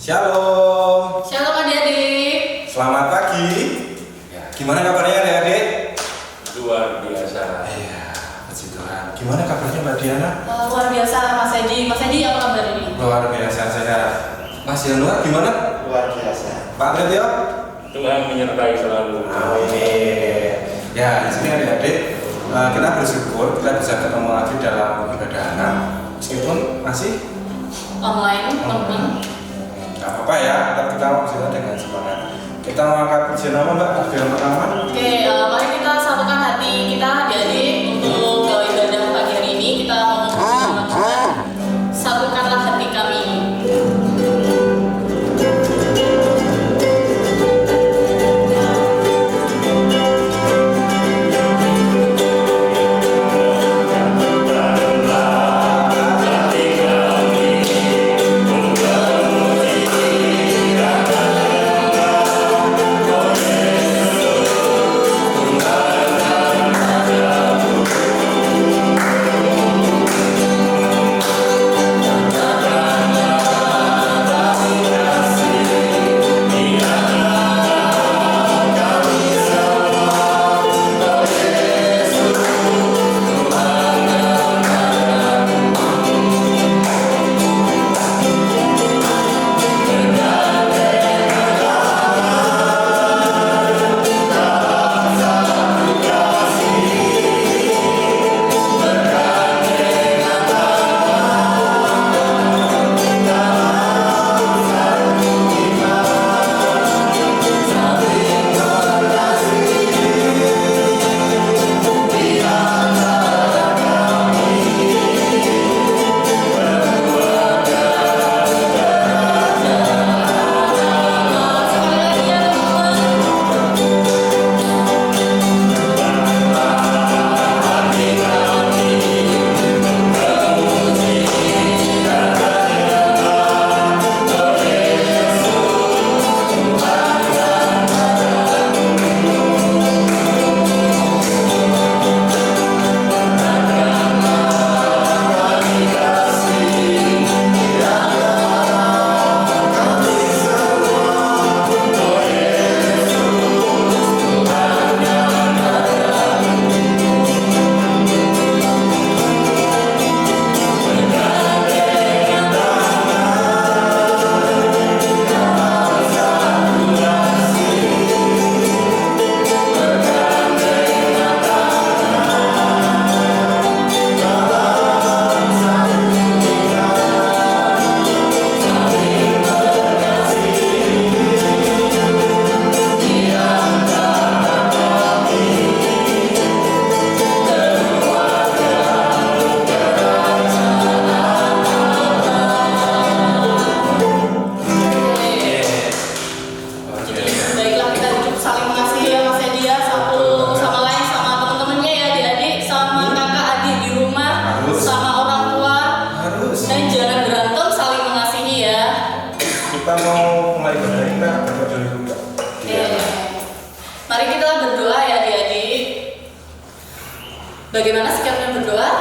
Shalom. Shalom adik-adik. Selamat pagi. Ya, gimana kabarnya adik-adik? Luar biasa. Iya, puji Tuhan. Gimana kabarnya Mbak Diana? Luar biasa Mas Edi. Mas Edi apa kabar ini? Luar biasa sehat. Mas Januar gimana? Luar biasa. Pak Tretio? Tuhan menyertai selalu. Amin. Ya, di sini adik-adik kita bersyukur kita bisa ketemu lagi dalam ibadah anak meskipun masih Online, teman-teman. nggak apa-apa ya, tetap kita bisa dengan semangat. Kita mau angkat pujian apa Mbak? Yang pertama. Oke, mari kita satukan hati kita adik-adik untuk ibadah pagi hari ini. Kita mau bersama Tuhan. Satukanlah hati kami. Baiklah, kita hidup saling mengasihi ya Mas Edi ya, satu sama lain, sama teman-temannya ya adik-adik, sama kakak adik di rumah, Harus. sama orang tua, Harus. dan jangan berantem, saling mengasihi ya. Kita mau mulai ibadah kita berdoa dulu Mbak. Oke. Mari kita berdoa ya adik-adik. Bagaimana sikapnya berdoa?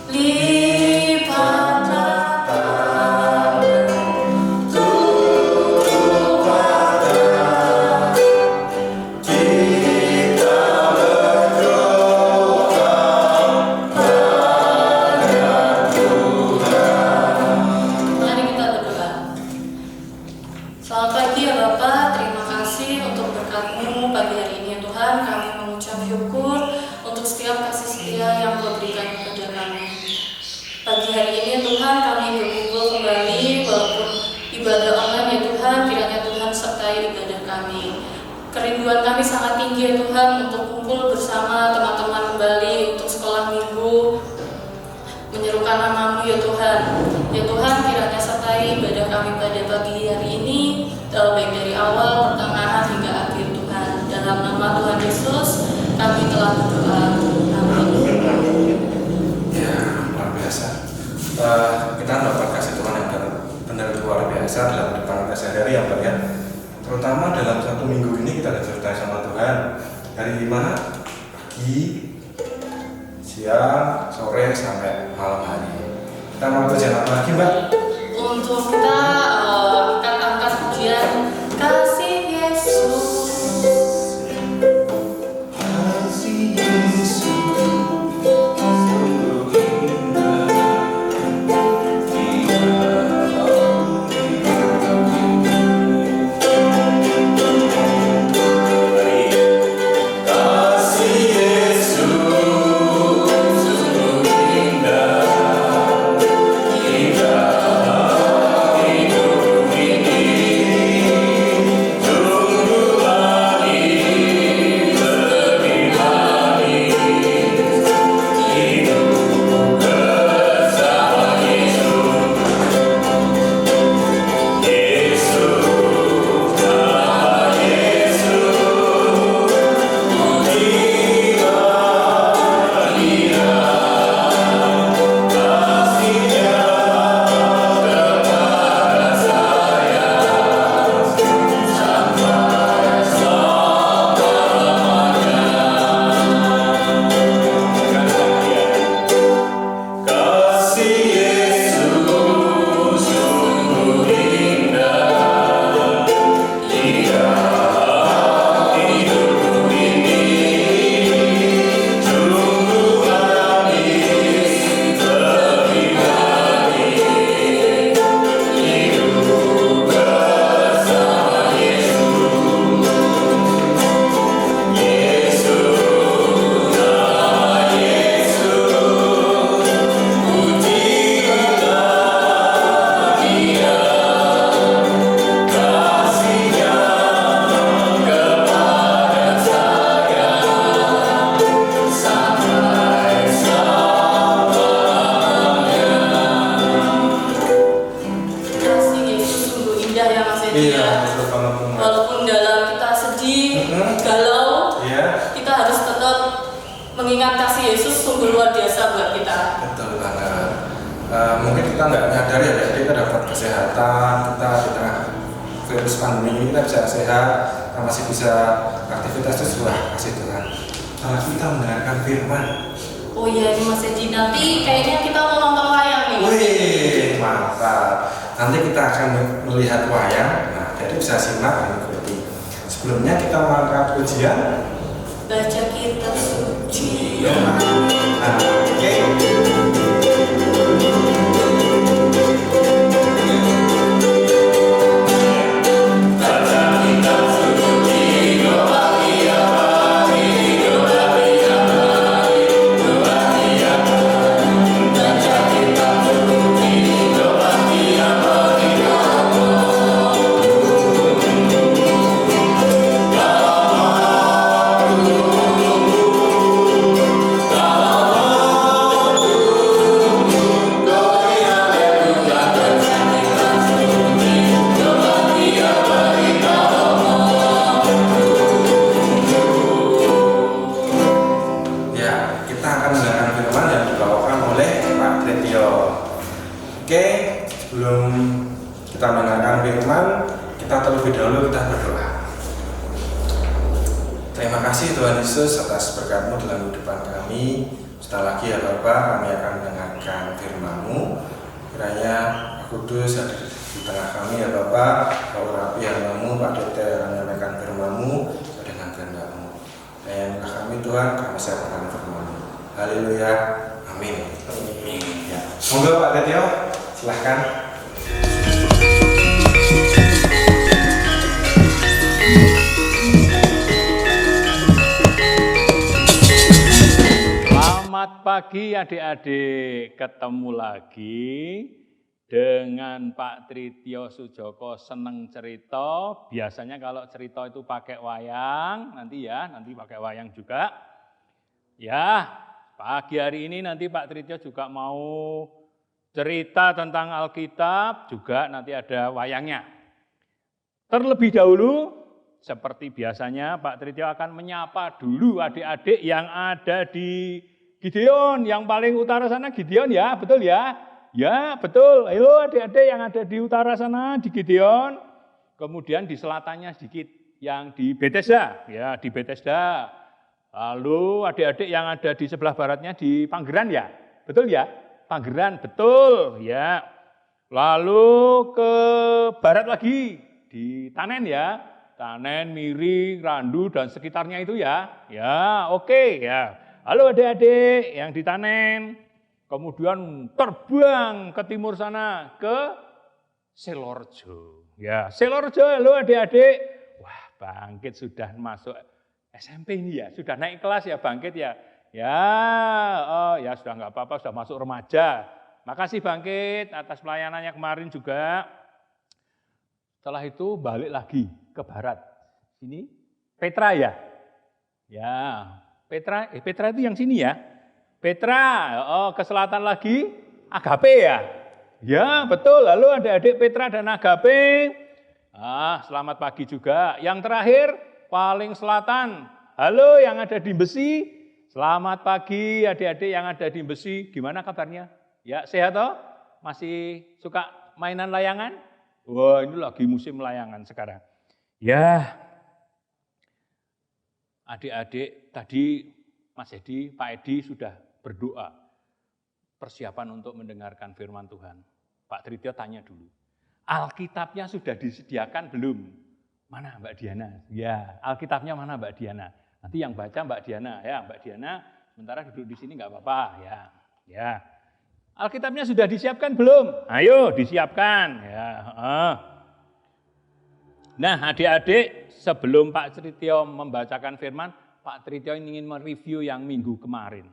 Lipatlah Mari kita berdoa. Selamat pagi ya Bapak, terima kasih untuk berkat-Mu pagi hari ini ya Tuhan. Kami mengucap syukur untuk setiap kasih setia yang Kau berikan kepada kami. Pagi hari ini ya Tuhan, kami berkumpul kembali walaupun ibadah online ya Tuhan, kiranya Tuhan sertai ibadah kami. Kerinduan kami sangat tinggi ya Tuhan untuk kumpul bersama teman-teman kembali untuk sekolah minggu, menyerukan nama-Mu ya Tuhan. Ya Tuhan, kiranya sertai ibadah kami pada pagi hari ini, baik dari awal, pertengahan hingga akhir Tuhan. Dalam nama Tuhan Yesus, kami telah berdoa. Amin. Ya, luar biasa. Kita dapat kasih Tuhan yang benar luar biasa dalam kehidupan kita sehari-hari ya Mbak ya. Terutama dalam satu minggu ini kita disertai sama Tuhan. Dari mana? Pagi, siang, sore sampai malam hari. Kita mau kerja apa lagi Mbak? Untuk kita Edi Iya, ya. betul banget. Walaupun dalam kita sedih, galau, Iya, kita harus tetap mengingat kasih Yesus sungguh luar biasa buat kita. betul banget. Mungkin kita nggak nyadar ya, kita dapat kesehatan, kita di tengah virus pandemi ini kita bisa sehat, kita masih bisa aktivitas itu sebuah kasih Tuhan. Kalau kita mendengarkan firman, Oh iya, ini Mas Edi, nanti kayaknya kita mau nonton wayang nih. wih, mantap. Nanti kita akan melihat wayang. Nah, jadi bisa simak dan ikuti. Sebelumnya kita mengangkat ujian. Baca kitab suci. Nah, oke. Ya, kita akan mendengarkan firman yang dibawakan oleh Pak Tritio. Oke, sebelum kita mendengarkan firman, kita terlebih dahulu kita berdoa. Terima kasih Tuhan Yesus atas berkat-Mu dalam kehidupan kami. Setelah lagi ya Bapak, kami akan mendengarkan firman-Mu. Kiranya Roh Kudus hadir di tengah kami ya Bapak. Kau urapi hamba-Mu, Pak Tritio akan menyampaikan firman-Mu dengan kehendak-Mu. Dan kami Tuhan, kami serahkan firman-Mu. Haleluya, amin. Amin. Ya. Monggo Pak Tritio, silahkan. Selamat pagi adik-adik, ketemu lagi dengan Pak Tritio Sujoko seneng cerita. Biasanya kalau cerita itu pakai wayang, nanti pakai wayang juga. Ya, pagi hari ini nanti Pak Tritio juga mau cerita tentang Alkitab, juga nanti ada wayangnya. Terlebih dahulu, seperti biasanya Pak Tritio akan menyapa dulu adik-adik yang ada di Gideon, yang paling utara sana Gideon ya, betul ya? Ya, betul. Halo adik-adik yang ada di utara sana di Gideon. Kemudian di selatannya sedikit yang di Bethesda, ya di Bethesda. Lalu adik-adik yang ada di sebelah baratnya di Panggeran ya, betul ya? Panggeran, betul ya. Lalu ke barat lagi di Tanen ya. Tanen, Miri, Randu, dan sekitarnya itu ya. Ya, oke ya. Halo adik-adik yang di Tanen. Kemudian terbang ke timur sana, ke Selorjo. Ya, Selorjo, halo adik-adik. Wah, Bangkit sudah masuk SMP ini ya, sudah naik kelas ya Bangkit ya. Ya, oh ya sudah nggak apa-apa, sudah masuk remaja. Makasih Bangkit atas pelayanannya kemarin juga. Setelah itu balik lagi ke barat. Sini Petra ya. Ya, Petra itu yang sini ya. Petra, oh ke selatan lagi Agape ya. Ya, betul. Lalu adik-adik Petra dan Agape. Selamat pagi juga. Yang terakhir paling selatan. Halo yang ada di Besi. Selamat pagi adik-adik yang ada di Besi. Gimana kabarnya? Ya, sehat toh? Masih suka mainan layangan? Wah, ini lagi musim layangan sekarang. Ya, adik-adik tadi Mas Edi, Pak Edi sudah berdoa. Persiapan untuk mendengarkan firman Tuhan. Pak Tritio tanya dulu. Alkitabnya sudah disediakan belum? Mana Mbak Diana? Ya, Alkitabnya mana Mbak Diana? Nanti yang baca Mbak Diana. Ya, Mbak Diana sementara duduk di sini nggak apa-apa. Ya. Alkitabnya sudah disiapkan belum? Ayo disiapkan. Ya. Nah adik-adik sebelum Pak Tritio membacakan firman, Pak Tritio ingin mereview yang minggu kemarin.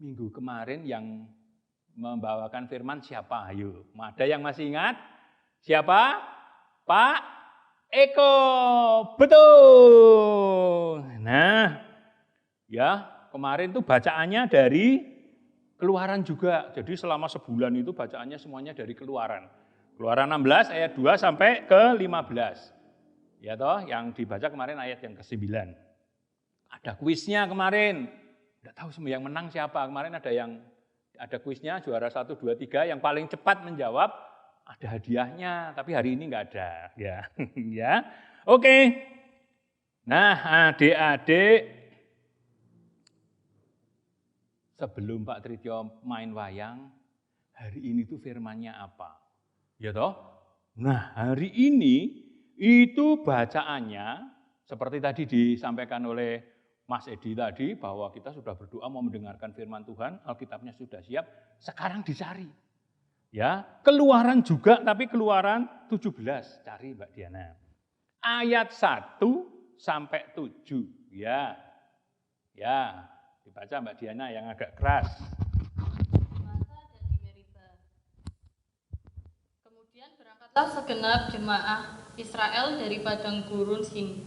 Minggu kemarin yang membawakan firman siapa? Ayo, ada yang masih ingat? Siapa? Pak Eko, betul. Nah, ya kemarin tuh bacaannya dari Keluaran juga. Jadi selama sebulan itu bacaannya semuanya dari Keluaran. Keluaran 16 ayat 2 sampai ke 15. Ya toh, yang dibaca kemarin ayat yang ke-9. Ada kuisnya kemarin. Enggak tahu yang menang siapa. Kemarin ada kuisnya juara 1 2 3 yang paling cepat menjawab ada hadiahnya, tapi hari ini enggak ada, ya. Ya. Oke. Nah, adik-adik, sebelum Pak Trityo main wayang, hari ini tuh firman-Nya apa? Ya toh? Nah, hari ini itu bacaannya seperti tadi disampaikan oleh Mas Edi tadi bahwa kita sudah berdoa mau mendengarkan firman Tuhan, Alkitabnya sudah siap, sekarang dicari. Ya, Keluaran juga tapi Keluaran 17, cari Mbak Diana. Ayat 1 sampai 7, ya. Ya, dibaca Mbak Diana yang agak keras. Kemudian berangkatlah segenap jemaah Israel dari padang gurun Sin,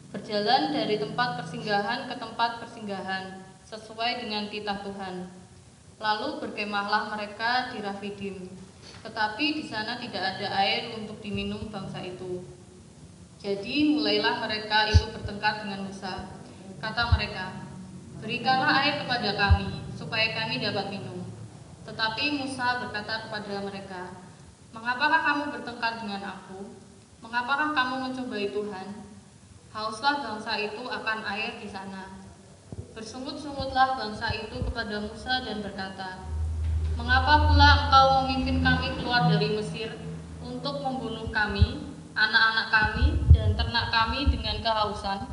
berjalan dari tempat persinggahan ke tempat persinggahan, sesuai dengan titah Tuhan. Lalu berkemahlah mereka di Rafidim, tetapi di sana tidak ada air untuk diminum bangsa itu. Jadi mulailah mereka itu bertengkar dengan Musa. Kata mereka, berikanlah air kepada kami, supaya kami dapat minum. Tetapi Musa berkata kepada mereka, mengapakah kamu bertengkar dengan aku? Mengapakah kamu mencobai Tuhan? Hauslah bangsa itu akan air di sana. Bersungut-sungutlah bangsa itu kepada Musa dan berkata, mengapa pula engkau memimpin kami keluar dari Mesir untuk membunuh kami, anak-anak kami, dan ternak kami dengan kehausan?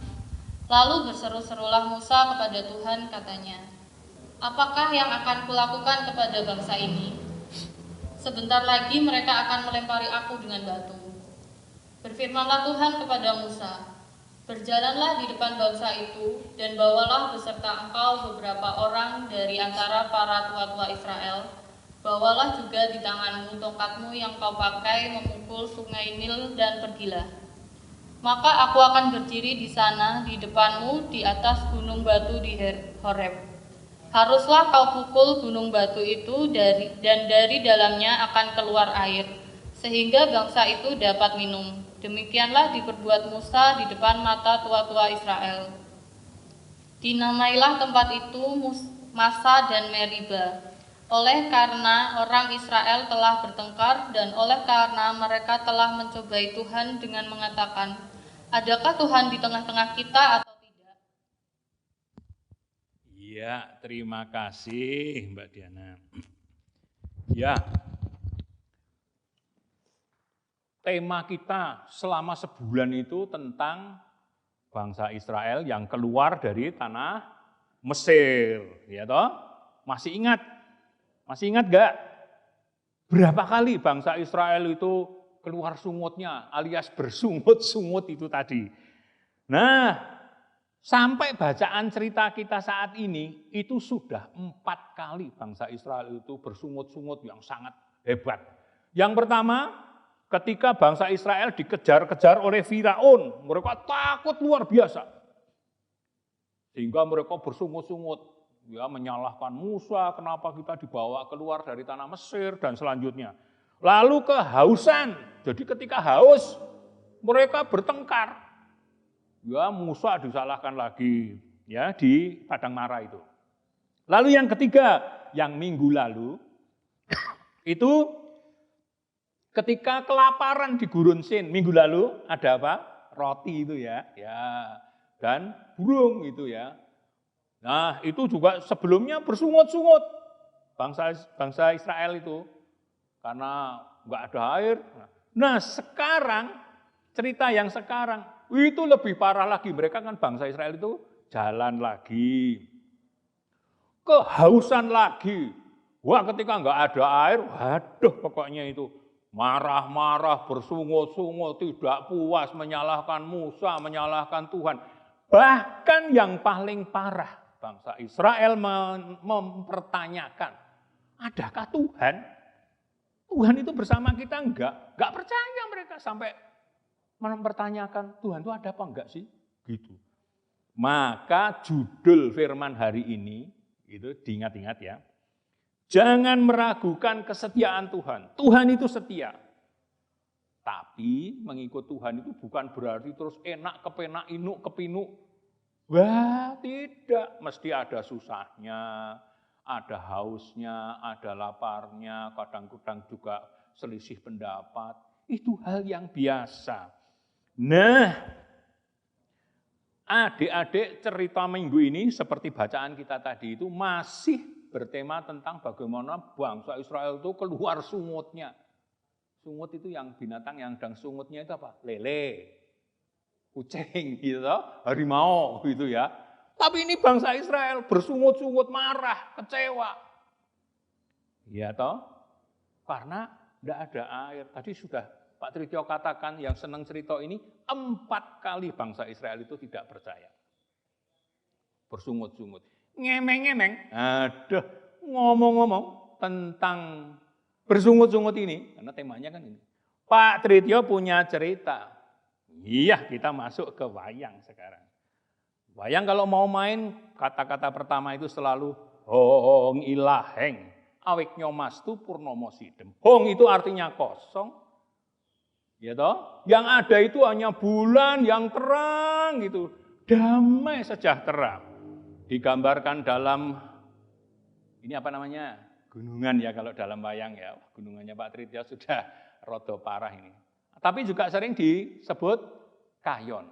Lalu berseru-serulah Musa kepada Tuhan, katanya, apakah yang akan kulakukan kepada bangsa ini? Sebentar lagi mereka akan melempari aku dengan batu. Berfirmanlah Tuhan kepada Musa, berjalanlah di depan bangsa itu, dan bawalah beserta engkau beberapa orang dari antara para tua-tua Israel. Bawalah juga di tanganmu tongkatmu yang kau pakai memukul sungai Nil, dan pergilah. Maka aku akan berdiri di sana di depanmu di atas gunung batu di Horeb. Haruslah kau pukul gunung batu itu dan dari dalamnya akan keluar air, sehingga bangsa itu dapat minum. Demikianlah diperbuat Musa di depan mata tua-tua Israel. Dinamailah tempat itu Masa dan Meriba, oleh karena orang Israel telah bertengkar dan oleh karena mereka telah mencobai Tuhan dengan mengatakan, adakah Tuhan di tengah-tengah kita atau tidak? Ya, terima kasih Mbak Diana. Ya, tema kita selama sebulan itu tentang bangsa Israel yang keluar dari tanah Mesir, ya toh? Masih ingat gak? Berapa kali bangsa Israel itu keluar sungutnya, alias bersungut-sungut itu tadi. Nah, sampai bacaan cerita kita saat ini, itu sudah 4 kali bangsa Israel itu bersungut-sungut yang sangat hebat. Yang pertama, ketika bangsa Israel dikejar-kejar oleh Firaun, mereka takut luar biasa. Sehingga mereka bersungut-sungut, ya menyalahkan Musa, kenapa kita dibawa keluar dari tanah Mesir, dan selanjutnya. Lalu kehausan, jadi ketika haus, mereka bertengkar. Ya Musa disalahkan lagi, ya di Padang Mara itu. Lalu yang ketiga, yang minggu lalu, itu ketika kelaparan di Gurun Sin, minggu lalu ada apa? Roti itu ya, dan burung itu ya. Nah itu juga sebelumnya bersungut-sungut bangsa Israel itu karena nggak ada air. Nah sekarang cerita yang sekarang itu lebih parah lagi. Mereka kan bangsa Israel itu jalan lagi, kehausan lagi. Wah ketika nggak ada air, waduh pokoknya itu marah-marah, bersungut-sungut, tidak puas, menyalahkan Musa, menyalahkan Tuhan. Bahkan yang paling parah, bangsa Israel mempertanyakan, adakah Tuhan? Tuhan itu bersama kita enggak? Enggak percaya mereka sampai mempertanyakan, Tuhan itu ada apa enggak sih? Gitu. Maka judul firman hari ini, itu diingat-ingat ya, jangan meragukan kesetiaan Tuhan. Tuhan itu setia. Tapi mengikut Tuhan itu bukan berarti terus enak, kepenak, inuk, kepinuk. Wah, tidak. Mesti ada susahnya, ada hausnya, ada laparnya, kadang-kadang juga selisih pendapat. Itu hal yang biasa. Nah, adik-adik, cerita minggu ini seperti bacaan kita tadi itu masih bertema tentang bagaimana bangsa Israel itu keluar sungutnya. Sungut itu yang binatang yang sedang sungutnya itu apa? Lele, kucing gitu, harimau gitu ya. Tapi ini bangsa Israel bersungut-sungut, marah, kecewa. Ya toh? Karena tidak ada air. Tadi sudah Pak Trityo katakan yang senang cerita ini 4 kali bangsa Israel itu tidak percaya. Bersungut-sungut. Ngemeng-ngemeng. Aduh, ngomong-ngomong tentang bersungut-sungut ini, karena temanya kan ini. Pak Trityo punya cerita. Iya, kita masuk ke wayang sekarang. Wayang kalau mau main, kata-kata pertama itu selalu hong ilaheng. Awik nyomastu purnomo sidem. Hong itu artinya kosong. Ya toh? Yang ada itu hanya bulan yang terang gitu. Damai sejahtera. Digambarkan dalam, ini apa namanya? Gunungan ya kalau dalam wayang ya. Gunungannya Pak Trityo sudah rada parah ini. Tapi juga sering disebut kayon.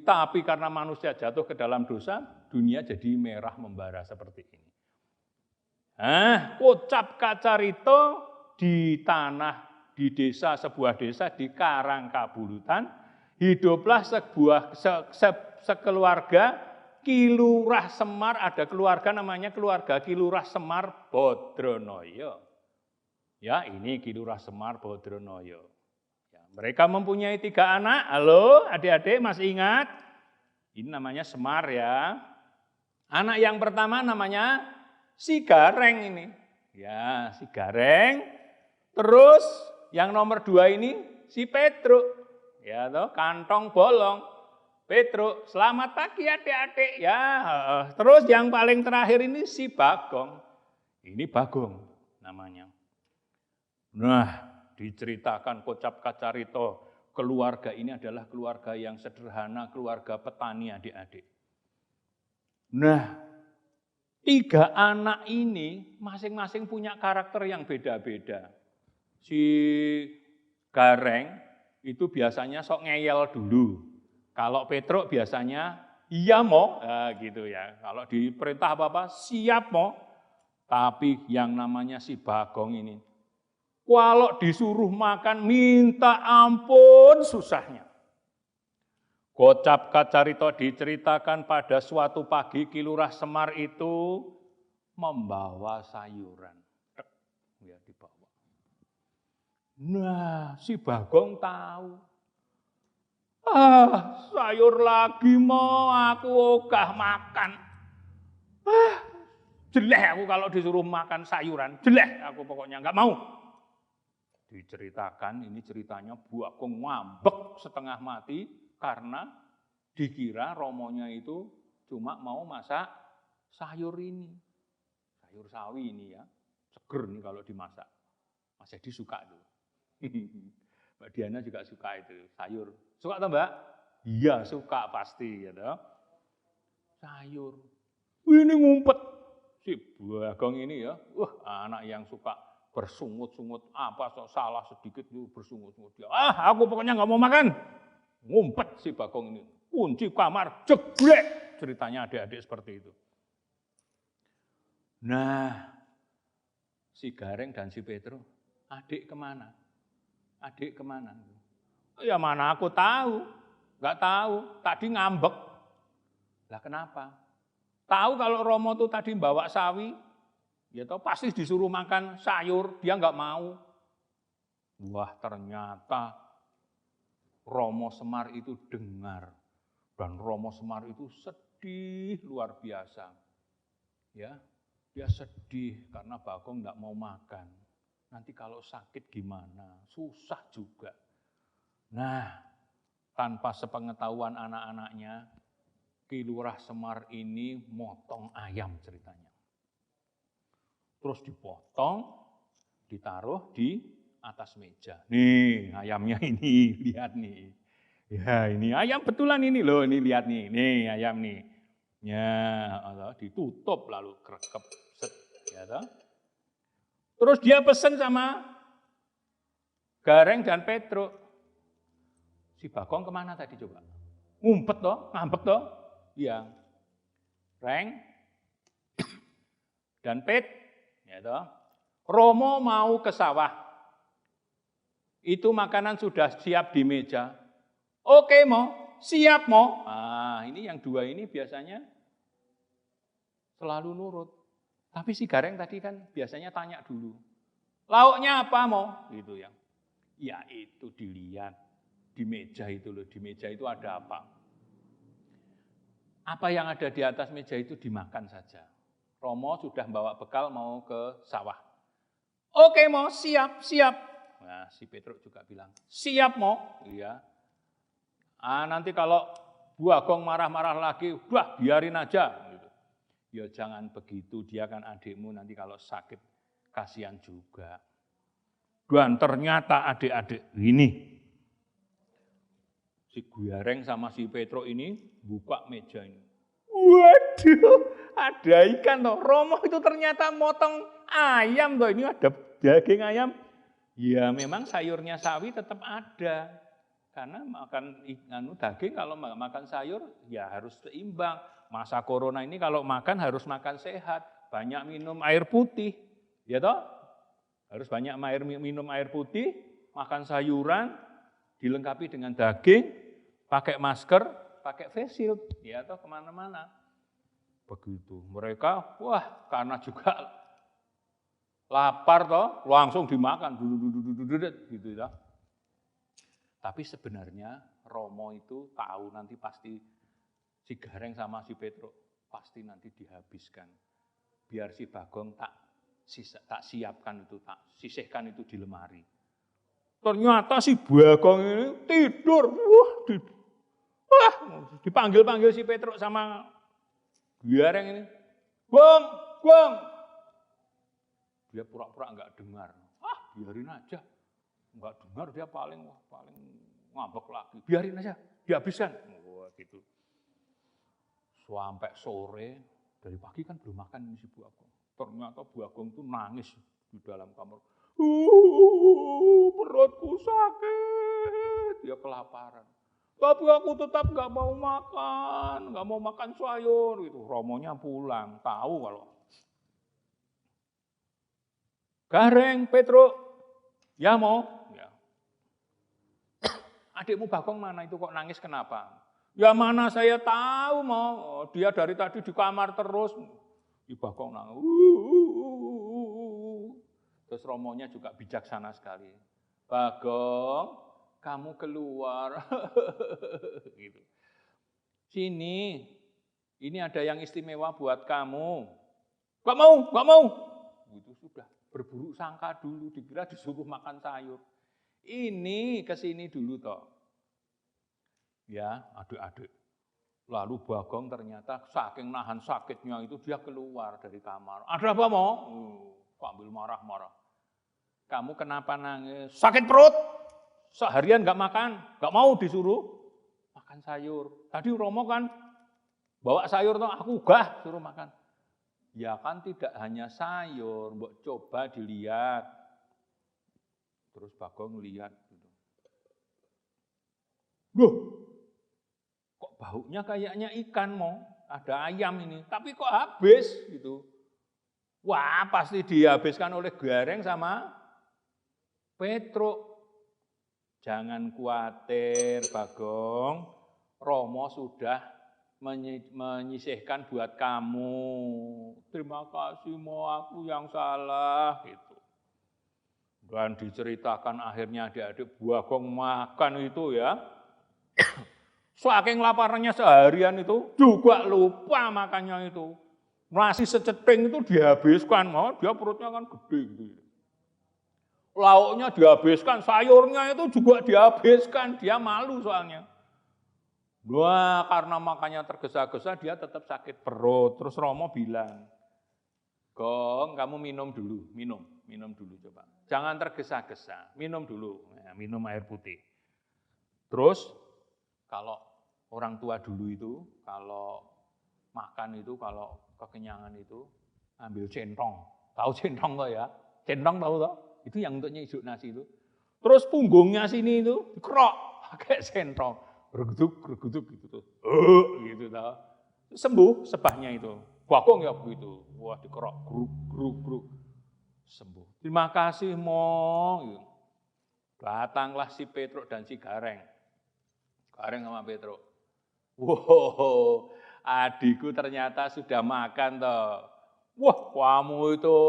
Tapi karena manusia jatuh ke dalam dosa, dunia jadi merah membara seperti ini. Kocap kacarito di tanah, di desa, sebuah desa di Karangkabulutan, hiduplah sekeluarga Kilurah Semar, ada keluarga namanya keluarga Kilurah Semar Bodronoyo. Ya, ini Kilurah Semar Bodronoyo. Ya, mereka mempunyai 3 anak. Halo, adik-adik masih ingat? Ini namanya Semar ya. Anak yang pertama namanya Si Gareng ini. Ya, Si Gareng. Terus yang nomor 2 ini si Petruk. Ya, toh, kantong bolong. Petruk, selamat pagi adik-adik ya. Terus yang paling terakhir ini si Bagong. Ini Bagong namanya. Nah, diceritakan kocap kacarito, keluarga ini adalah keluarga yang sederhana, keluarga petani adik-adik. Nah, 3 anak ini masing-masing punya karakter yang beda-beda. Si Gareng itu biasanya sok ngeyel dulu. Kalau Petruk biasanya iya mo, gitu ya. Kalau diperintah apa-apa siap mo. Tapi yang namanya si Bagong ini, kalau disuruh makan minta ampun susahnya. Kocap kacarito diceritakan pada suatu pagi Kilurah Semar itu membawa sayuran. Ya, dibawa. Nah, si Bagong tahu. Sayur lagi mau aku ogah makan. Jelek aku kalau disuruh makan sayuran. Jelek aku pokoknya nggak mau. Diceritakan, ini ceritanya Bagong ngambek setengah mati karena dikira romonya itu cuma mau masak sayur ini. Sayur sawi ini ya. Seger nih kalau dimasak. Mas Edi suka tuh. Mbak Diana juga suka itu sayur. Suka toh Mbak? Iya suka pasti ya toh. Sayur. Ini ngumpet si Bagong ini ya. Anak yang suka bersungut-sungut apa sok salah sedikit itu bersungut-sungut dia. Aku pokoknya nggak mau makan. Ngumpet si Bagong ini. Kunci kamar jeglek. Ceritanya adik-adik seperti itu. Nah, si Gareng dan si Petruk, adik kemana? Adik kemana? Ya mana aku tahu, nggak tahu. Tadi ngambek. Lah kenapa? Tahu kalau Romo tuh tadi bawa sawi, ya toh pasti disuruh makan sayur, dia nggak mau. Wah ternyata Romo Semar itu dengar dan Romo Semar itu sedih luar biasa. Ya, dia sedih karena Bagong nggak mau makan. Nanti kalau sakit gimana? Susah juga. Nah, tanpa sepengetahuan anak-anaknya, Kilurah Semar ini motong ayam ceritanya. Terus dipotong, ditaruh di atas meja. Nih ayamnya ini, lihat nih. Ya ini ayam betulan ini loh, ini lihat nih ayam nih. Ya, ditutup lalu kerekep, set, ya toh. Terus dia pesen sama Gareng dan Petruk. Si Bagong kemana tadi coba? Ngumpet toh, ngambek toh? Iya. Reng dan Pet, ya toh. Romo mau ke sawah. Itu makanan sudah siap di meja. Oke Mo, siap Mo. Ah, ini yang dua ini biasanya selalu nurut. Tapi si Gareng tadi kan biasanya tanya dulu. Lauknya apa Mo? Gitu ya. Ya itu dilihat di meja itu loh. Di meja itu ada apa? Apa yang ada di atas meja itu dimakan saja. Romo sudah bawa bekal mau ke sawah. Oke Mo, siap, siap. Nah, si Petruk juga bilang, siap Mo. Iya. Ah, nanti kalau Bu Agong marah-marah lagi, udah biarin aja. Gitu. Ya jangan begitu, dia kan adikmu nanti kalau sakit, kasihan juga. Dan ternyata adik-adik ini, si Gareng sama si Petruk ini buka meja ini. Waduh, ada ikan toh. Romo itu ternyata motong ayam toh. Ini ada daging ayam. Ya memang sayurnya sawi tetap ada. Karena makan daging kalau makan sayur ya harus seimbang. Masa corona ini kalau makan harus makan sehat. Banyak minum air putih. Ya toh? Harus banyak minum air putih, makan sayuran, dilengkapi dengan daging, pakai masker, pakai face shield. Ya toh kemana-mana. Begitu. Mereka, wah karena juga lapar toh, langsung dimakan, gitu ya. Tapi sebenarnya Romo itu tahu nanti pasti si Gareng sama si Petruk pasti nanti dihabiskan. Biar si Bagong tak siapkan itu, tak sisihkan itu di lemari. Ternyata si Bagong ini tidur, dipanggil-panggil si Petruk sama Gareng ini. Bang, Bang. Dia pura-pura enggak dengar. Biarin aja. Enggak dengar dia paling ngambek lagi. Biarin aja, dihabiskan. Gitu. Sampai sore, dari pagi kan belum makan ini si Bu Agong. Ternyata Bu Agong itu nangis di dalam kamar. Perutku sakit. Dia kelaparan. Tapi aku tetap enggak mau makan sayur. Gitu. Romonya pulang, tahu kalau Gareng, Petruk, ya Mo. Ya. Adikmu Bagong mana itu kok nangis kenapa? Ya mana saya tahu Mo, dia dari tadi di kamar terus. Di Bagong nangis. Terus Romonya juga bijaksana sekali. Bagong, kamu keluar. Gitu. Sini, ini ada yang istimewa buat kamu. Gak mau. Itu sudah. Berburuk sangka dulu, dikira disuruh makan sayur. Ini kesini dulu toh. Ya, adik-adik. Lalu Bagong ternyata saking nahan sakitnya itu dia keluar dari kamar. Ada apa Mo? Sambil marah-marah. Kamu kenapa nangis? Sakit perut. Seharian gak makan, gak mau disuruh makan sayur. Tadi Romo kan bawa sayur toh, aku gah suruh makan. Ya kan tidak hanya sayur, mbok coba dilihat. Terus Bagong lihat gitu. Loh, kok baunya kayaknya ikan Mo, ada ayam ini, tapi kok habis gitu. Wah, pasti dihabiskan oleh Gareng sama Petruk. Jangan khawatir Bagong, Romo sudah menyisihkan buat kamu. Terima kasih Mo, aku yang salah gitu. Dan diceritakan akhirnya adik-adik Bagong makan itu ya. Saking laparnya seharian itu juga lupa makannya itu. Nasi seceting itu dihabiskan, Mo, dia perutnya kan gede gitu. Lauknya dihabiskan, sayurnya itu juga dihabiskan, dia malu soalnya. Wah, karena makannya tergesa-gesa dia tetap sakit perut. Terus Romo bilang, Gong, kamu minum dulu, minum dulu coba. Jangan tergesa-gesa, minum dulu, ya, minum air putih. Terus kalau orang tua dulu itu, kalau makan itu, kalau kekenyangan itu, ambil centong. Tahu centong toh ya? Centong tahu toh? Itu yang untuk nyisuk nasi itu. Terus punggungnya sini itu dikerok pakai centong. Bergeduk gitu tuh. Gitu toh. Sembuh sebahnya itu. Bakong ya begitu. Wah dikerok, gruk. Sembuh. Terima kasih Mo. Datanglah si Petruk dan si Gareng. Gareng sama Petruk. Wow, adikku ternyata sudah makan toh. Wah, kamu itu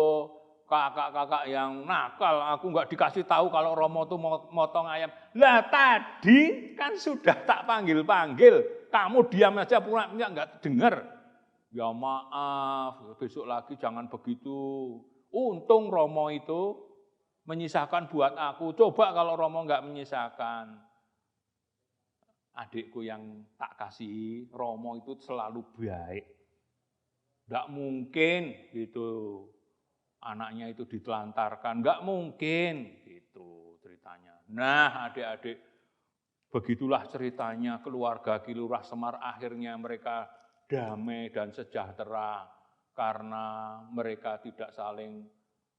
kakak-kakak yang nakal. Aku nggak dikasih tahu kalau Romo tuh mau motong ayam. Lah tadi kan sudah tak panggil. Kamu diam aja pura-pura nggak dengar. Ya maaf, besok lagi jangan begitu. Untung Romo itu menyisakan buat aku. Coba kalau Romo nggak menyisakan. Adikku yang tak kasih, Romo itu selalu baik. Nggak mungkin gitu anaknya itu ditelantarkan, nggak mungkin gitu ceritanya. Nah adik-adik, begitulah ceritanya keluarga Kilurah Semar akhirnya mereka damai dan sejahtera karena mereka tidak saling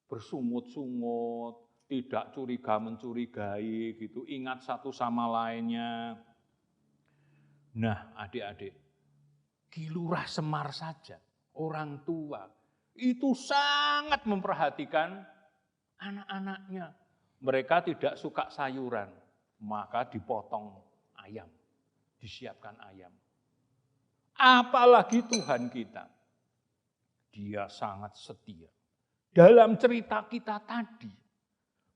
bersungut-sungut, tidak curiga-mencurigai gitu, ingat satu sama lainnya. Nah adik-adik, Kilurah Semar saja, orang tua, itu sangat memperhatikan anak-anaknya. Mereka tidak suka sayuran, maka dipotong ayam, disiapkan ayam. Apalagi Tuhan kita, Dia sangat setia. Dalam cerita kita tadi,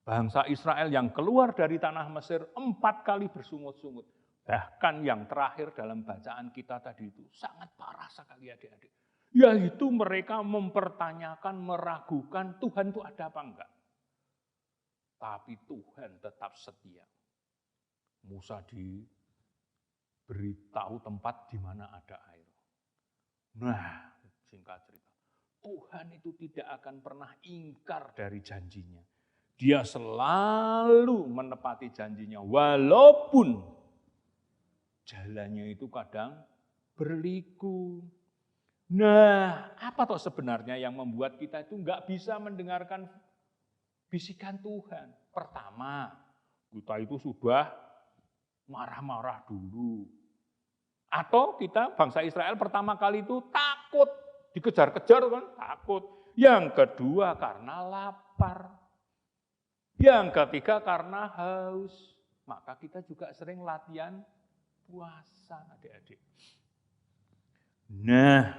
bangsa Israel yang keluar dari tanah Mesir 4 kali bersungut-sungut. Bahkan yang terakhir dalam bacaan kita tadi itu sangat parah sekali adik-adik. Yaitu mereka mempertanyakan, meragukan Tuhan itu ada apa enggak. Tapi Tuhan tetap setia. Musa diberitahu tempat di mana ada air. Nah, singkat cerita, Tuhan itu tidak akan pernah ingkar dari janjinya. Dia selalu menepati janjinya, walaupun jalannya itu kadang berliku. Nah, apa toh sebenarnya yang membuat kita itu nggak bisa mendengarkan bisikan Tuhan? Pertama, kita itu sudah marah-marah dulu. Atau kita bangsa Israel pertama kali itu takut, dikejar-kejar kan, takut. Yang kedua karena lapar. Yang ketiga karena haus. Maka kita juga sering latihan puasa, adik-adik. Nah,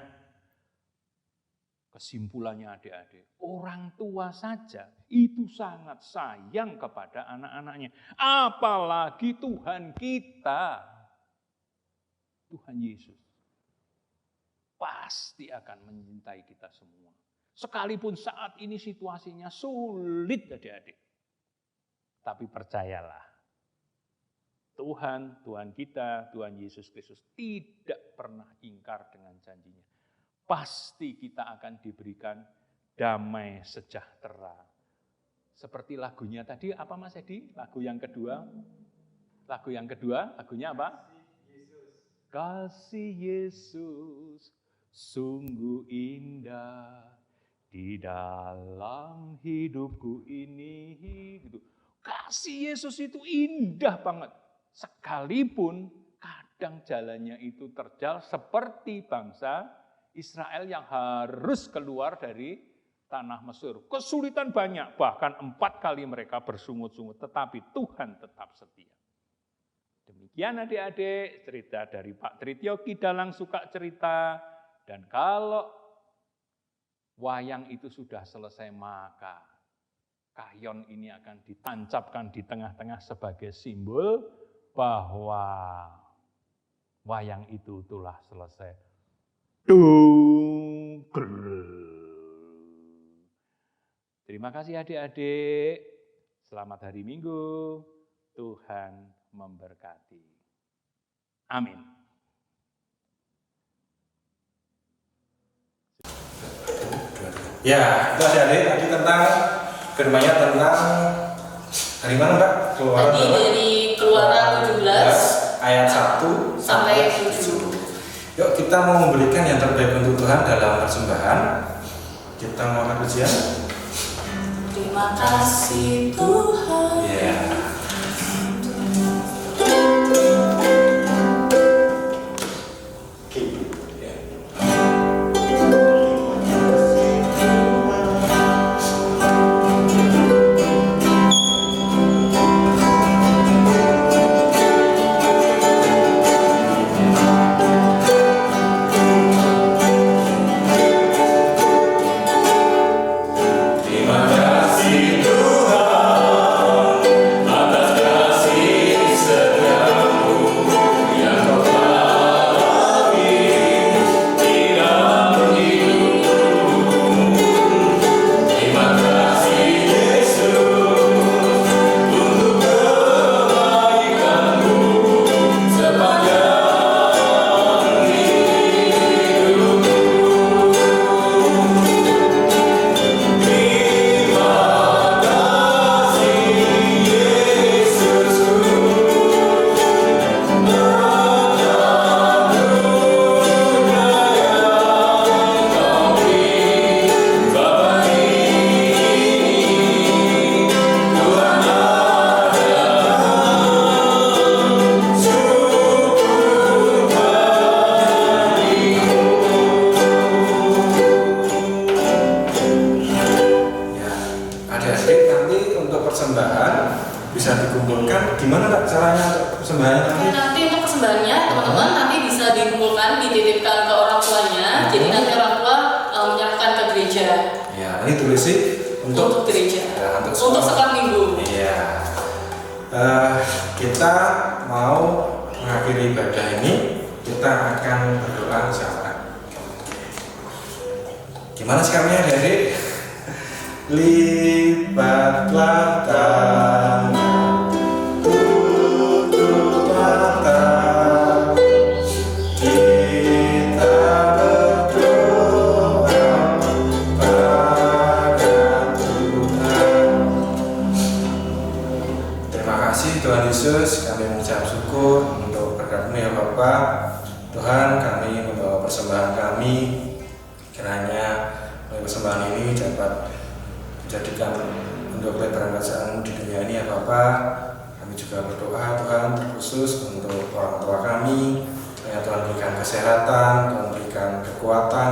kesimpulannya adik-adik, orang tua saja itu sangat sayang kepada anak-anaknya. Apalagi Tuhan kita, Tuhan Yesus, pasti akan mencintai kita semua. Sekalipun saat ini situasinya sulit adik-adik. Tapi percayalah, Tuhan kita, Tuhan Yesus Kristus tidak pernah ingkar dengan janjinya. Pasti kita akan diberikan damai sejahtera. Seperti lagunya tadi, apa Mas Edi? Lagu yang kedua, lagunya apa? Kasih Yesus sungguh indah di dalam hidupku ini. Gitu. Kasih Yesus itu indah banget. Sekalipun kadang jalannya itu terjal seperti bangsa Israel yang harus keluar dari tanah Mesir. Kesulitan banyak, bahkan 4 kali mereka bersungut-sungut. Tetapi Tuhan tetap setia. Demikian adik-adik, cerita dari Pak Trityo Kidalang suka cerita. Dan kalau wayang itu sudah selesai, maka kahyon ini akan ditancapkan di tengah-tengah sebagai simbol bahwa wayang itu telah selesai. Terima kasih adik-adik. Selamat hari Minggu. Tuhan memberkati. Amin. Ya, itu adik-adik tadi tentang firman-nya tentang dari mana Mbak? Keluaran Tadi dari Keluaran 17 ayat 1 sampai 7. Yuk kita mau memberikan yang terbaik untuk Tuhan dalam persembahan. Kita mau angkat pujian. Terima kasih Tuhan. Ya. Persembahan bisa dikumpulkan gimana Kak caranya untuk persembahannya nanti? Nanti untuk persembahannya teman-teman nanti bisa dikumpulkan, dititipkan ke orang tuanya. Jadi nanti orang tua menyerahkan ke gereja. Ya, ini tulis sih untuk gereja. Ya, untuk sekolah minggu. Iya. Kita mau mengakhiri ibadah ini, kita akan berdoa bersama. Gimana sikapnya dari libatlah tangan, tutup mata, kita berdoa pada Tuhan. Terima kasih Tuhan Yesus, kami mengucap syukur untuk berkat-Mu ya Bapak. Tuhan, kami membawa persembahan kami, kiranya persembahan ini dapat jadikan untuk lebaran kerajaan-Mu di dunia ini ya Bapak. Kami juga berdoa Tuhan terkhusus untuk orang tua kami, ya Tuhan berikan kesehatan, Tuhan berikan kekuatan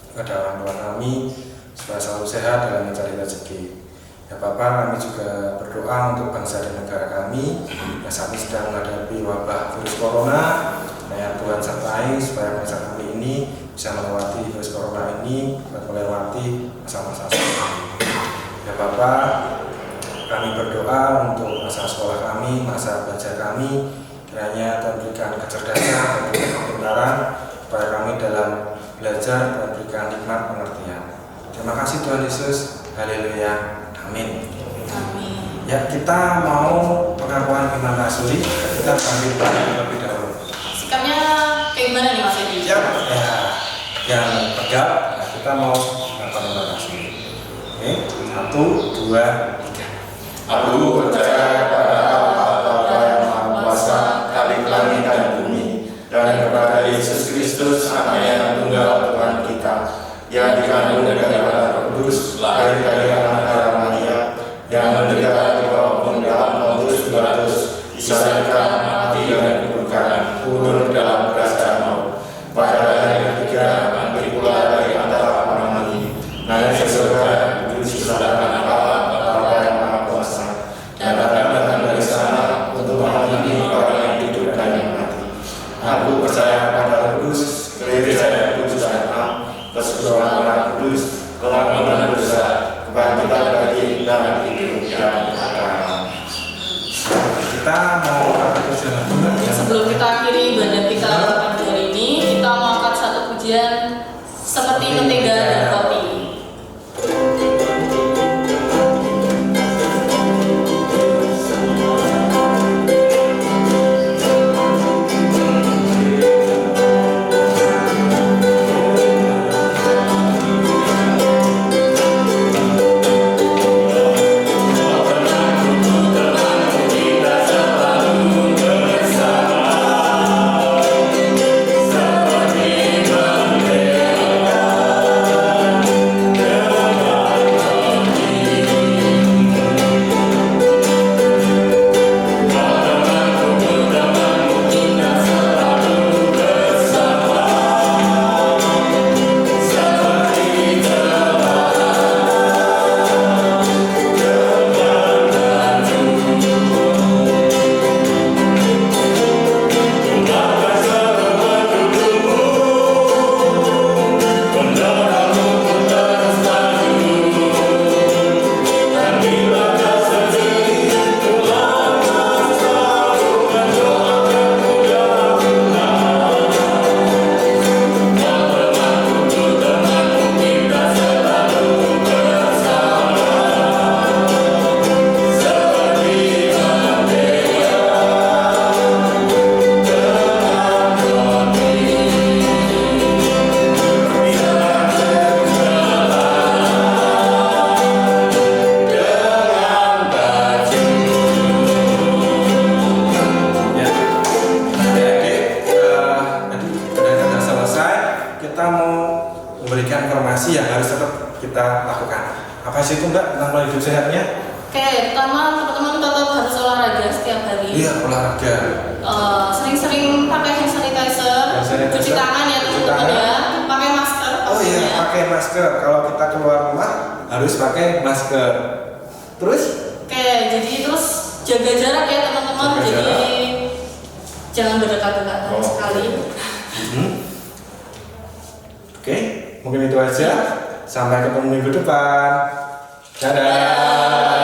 kepada orang tua kami supaya selalu sehat dalam mencari rezeki. Ya Bapak, kami juga berdoa untuk bangsa dan negara kami yang saat ini sedang menghadapi wabah virus corona. Ya Tuhan sertai supaya bangsa kami ini bisa melewati virus corona ini dan melewati masa-masa seperti ini. Ya Bapak, kami berdoa untuk masa sekolah kami, masa belajar kami, kiranya Tuhan berikan kecerdasan dan kepintaran supaya kami dalam belajar dan berikan nikmat pengertian. Terima kasih Tuhan Yesus, haleluya, amin. Amin. Ya, kita mau pengakuan iman rasuli, kita sambil terlebih dahulu. Sikapnya kayak gimana nih Mas Edi? Ya, yang tegap, nah, kita mau pengakuan iman rasuli. Oke, 1, 2, 3. Aku percaya kepada Allah Bapa yang Maha Kuasa, Khalik langit dan bumi, dan kepada Yesus Kristus, Anaknya yang tunggal Tuhan kita, yang dikandung dari Roh Kudus, lahir dari anak Maria, yang menderita di bawah pemerintahan Pontius Pilatus, disalibkan, mati dan dikuburkan, turun dalam kerajaan maut. Pada hari yang ketiga, bangkit pula dari antara orang mati, naik ke surga, duduk di sebelah kanan Allah Bapa yang Maha Kuasa, dan akan datang dari sana untuk menghakimi orang yang hidup dan yang mati. Aku percaya pada Roh Kudus, gereja yang kudus dan am, persekutuan orang kudus, pengampunan dosa, kebangkitan bagi dan hidup yang akan. Kita mau kasih itu Mbak tentang pola hidup sehatnya? Oke, pertama teman-teman tetap harus olahraga setiap hari. Iya, olahraga. Sering-sering pakai hand sanitizer, Hand sanitizer, cuci tangan ya cuci teman-teman tangan. ya, pakai masker Oh iya, pastinya. pakai masker. Kalau kita keluar rumah harus pakai masker. Terus? Oke, jadi terus jaga jarak ya teman-teman. Jaga Jadi jarak. jangan berdekat-dekatan Oh. sekali. Oke, mungkin itu aja. Sampai ketemu minggu depan. Dadah.